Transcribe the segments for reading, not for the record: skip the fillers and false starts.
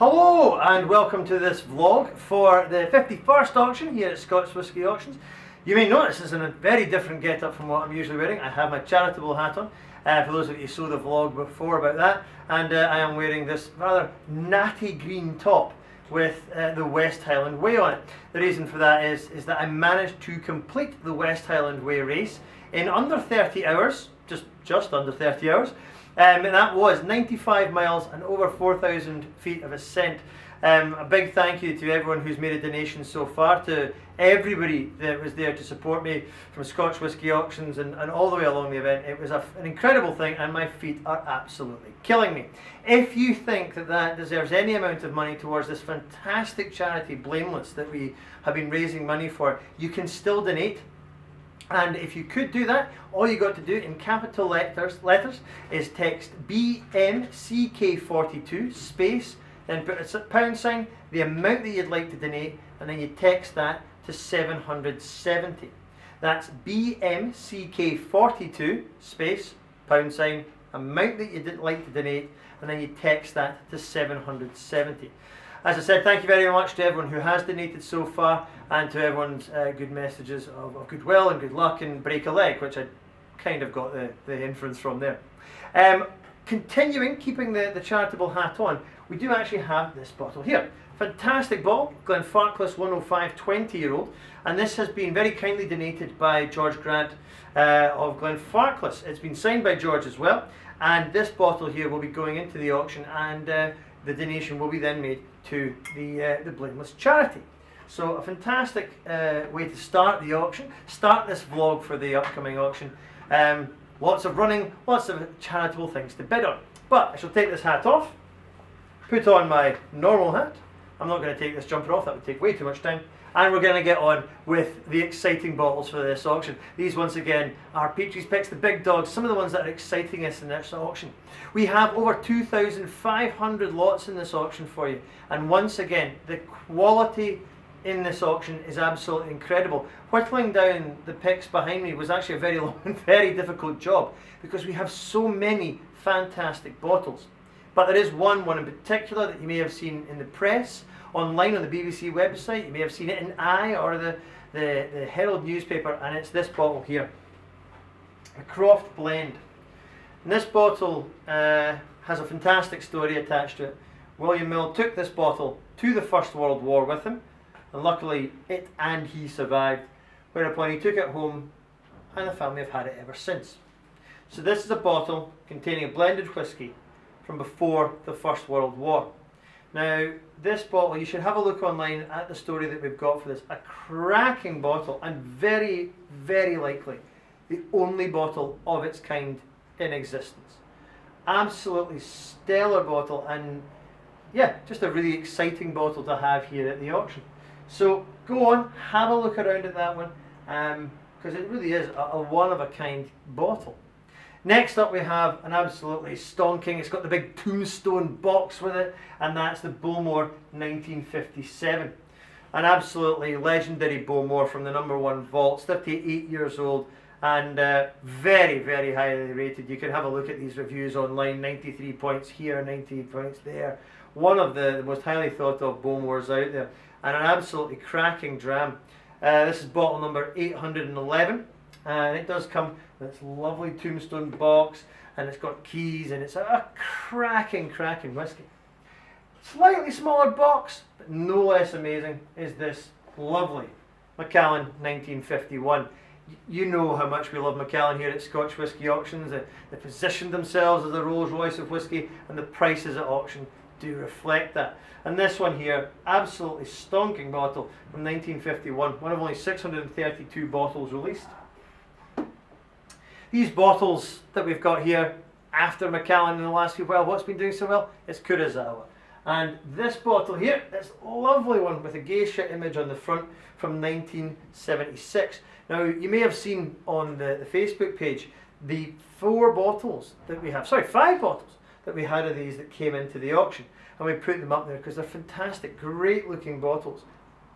Hello and welcome to this vlog for the 51st auction here at Scotch Whisky Auctions. You may notice this is in a very different get-up from what I'm usually wearing. I have my charitable hat on, for those of you who saw the vlog before about that, and I am wearing this rather natty green top with the West Highland Way on it. The reason for that is that I managed to complete the West Highland Way race in under 30 hours, just under 30 hours. And that was 95 miles and over 4,000 feet of ascent. A big thank you to everyone who's made a donation so far, to everybody that was there to support me from Scotch Whisky Auctions and all the way along the event. It was an incredible thing, and my feet are absolutely killing me. If you think that that deserves any amount of money towards this fantastic charity, Blameless, that we have been raising money for, you can still donate. And if you could do that, all you got to do in capital letters is text BMCK42 space, then put a pound sign, the amount that you'd like to donate, and then you text that to 770. That's BMCK42 space, pound sign, amount that you'd like to donate, and then you text that to 770. As I said, thank you very much to everyone who has donated so far, and to everyone's good messages of goodwill and good luck and break a leg, which I kind of got the inference from there. Continuing, keeping the charitable hat on, we do actually have this bottle here. Fantastic bottle, Glenfarclas 105 20-year-old, and this has been very kindly donated by George Grant of Glenfarclas. It's been signed by George as well, and this bottle here will be going into the auction, and the donation will be then made to the Blameless charity. So a fantastic way to start the auction, start this vlog for the upcoming auction. Lots of running, lots of charitable things to bid on. But I shall take this hat off, put on my normal hat. I'm not going to take this jumper off, that would take way too much time. And we're going to get on with the exciting bottles for this auction. These, once again, are Peatrie's picks, the big dogs, some of the ones that are exciting us in this auction. We have over 2,500 lots in this auction for you. And once again, the quality in this auction is absolutely incredible. Whittling down the picks behind me was actually a very long and very difficult job, because we have so many fantastic bottles. But there is one in particular that you may have seen in the press, online on the BBC website. You may have seen it in Eye or the Herald newspaper, and it's this bottle here, a Croft Blend. And this bottle has a fantastic story attached to it. William Mill took this bottle to the First World War with him, and luckily it and he survived, whereupon he took it home, and the family have had it ever since. So this is a bottle containing a blended whisky from before the First World War. Now, this bottle, you should have a look online at the story that we've got for this. A cracking bottle, and very, very likely the only bottle of its kind in existence. Absolutely stellar bottle, and yeah, just a really exciting bottle to have here at the auction. So go on, have a look around at that one, because it really is a one-of-a-kind bottle. Next up we have an absolutely stonking, it's got the big tombstone box with it, and that's the Bowmore 1957. An absolutely legendary Bowmore from the #1 vaults, 38 years old, and very, very highly rated. You can have a look at these reviews online, 93 points here, 98 points there. One of the most highly thought of Bowmores out there, and an absolutely cracking dram. This is bottle number 811. And it does come with its lovely tombstone box, and it's got keys, and it's a cracking whisky. Slightly smaller box, but no less amazing is this lovely Macallan 1951. You know how much we love Macallan here at Scotch Whisky Auctions. They positioned themselves as the Rolls Royce of whisky, and the prices at auction do reflect that. And this one here, absolutely stonking bottle from 1951, one of only 632 bottles released. These bottles that we've got here after Macallan in the last few while, what's been doing so well? It's Kurosawa. And this bottle here, this lovely one with a geisha image on the front from 1976. Now, you may have seen on the Facebook page the 5 bottles that we had of these that came into the auction. And we put them up there because they're fantastic, great looking bottles.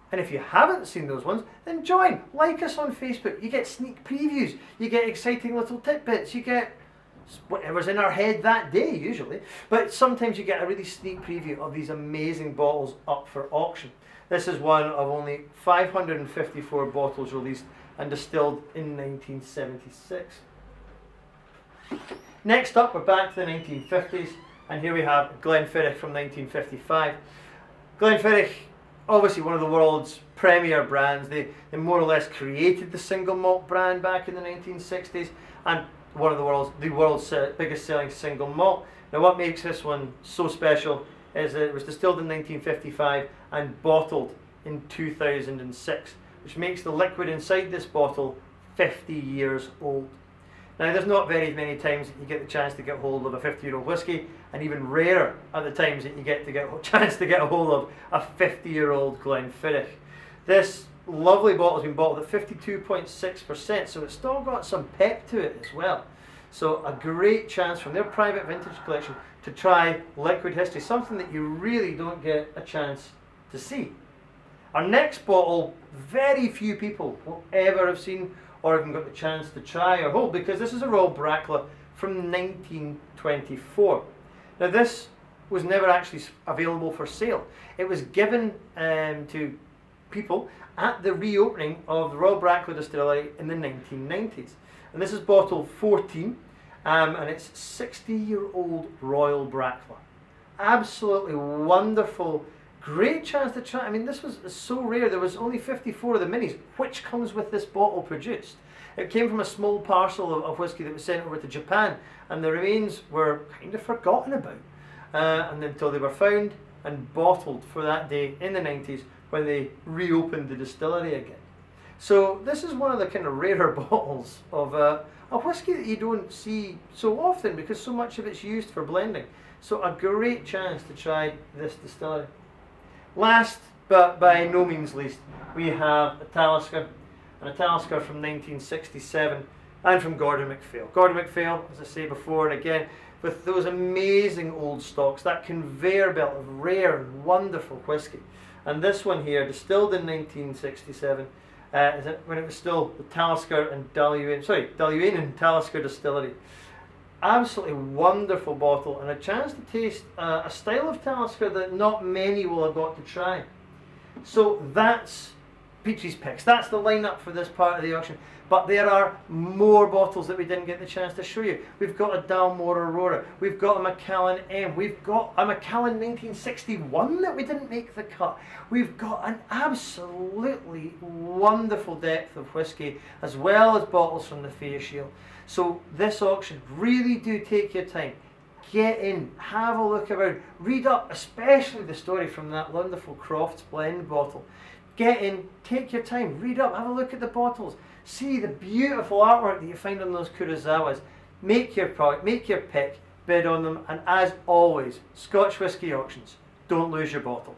And if you haven't seen those ones, then join, like us on Facebook. You get sneak previews, you get exciting little tidbits, you get whatever's in our head that day usually. But sometimes you get a really sneak preview of these amazing bottles up for auction. This is one of only 554 bottles released and distilled in 1976. Next up, we're back to the 1950s, and here we have Glenfiddich from 1955. Glenfiddich, obviously one of the world's premier brands. They more or less created the single malt brand back in the 1960s, and one of the world's biggest selling single malt. Now, what makes this one so special is that it was distilled in 1955 and bottled in 2006, which makes the liquid inside this bottle 50 years old. Now, there's not very many times that you get the chance to get hold of a 50-year-old whiskey, and even rarer are the times that you get a chance to get a hold of a 50-year-old Glenfiddich. This lovely bottle has been bottled at 52.6%, so it's still got some pep to it as well. So a great chance from their private vintage collection to try liquid history, something that you really don't get a chance to see. Our next bottle, very few people will ever have seen or even got the chance to try or hold, because this is a Royal Brackla from 1924. Now, this was never actually available for sale. It was given to people at the reopening of the Royal Brackla Distillery in the 1990s. And this is bottle 14, and it's 60-year-old Royal Brackla. Absolutely wonderful, great chance to try. I mean, this was so rare. There was only 54 of the minis, which comes with this bottle produced. It came from a small parcel of whiskey that was sent over to Japan, and the remains were kind of forgotten about and until they were found and bottled for that day in the 90s when they reopened the distillery again. So this is one of the kind of rarer bottles of a whiskey that you don't see so often, because so much of it's used for blending. So a great chance to try this distillery. Last, but by no means least, we have a Talisker from 1967, and from Gordon MacPhail. Gordon MacPhail, as I say before and again, with those amazing old stocks, that conveyor belt of rare and wonderful whiskey. And this one here, distilled in 1967, when it was still the Talisker and Dalhuane and Talisker Distillery. Absolutely wonderful bottle, and a chance to taste a style of Talisker that not many will have got to try. So that's Peatrie's picks. That's the lineup for this part of the auction. But there are more bottles that we didn't get the chance to show you. We've got a Dalmore Aurora. We've got a Macallan M. We've got a Macallan 1961 that we didn't make the cut. We've got an absolutely wonderful depth of whiskey, as well as bottles from the Fay Shield. So this auction, really do take your time. Get in, have a look around, read up, especially the story from that wonderful Crofts Blend bottle. Get in, take your time, read up, have a look at the bottles, see the beautiful artwork that you find on those Kurosawas. Make your product, make your pick, bid on them, and as always, Scotch Whisky Auctions, don't lose your bottle.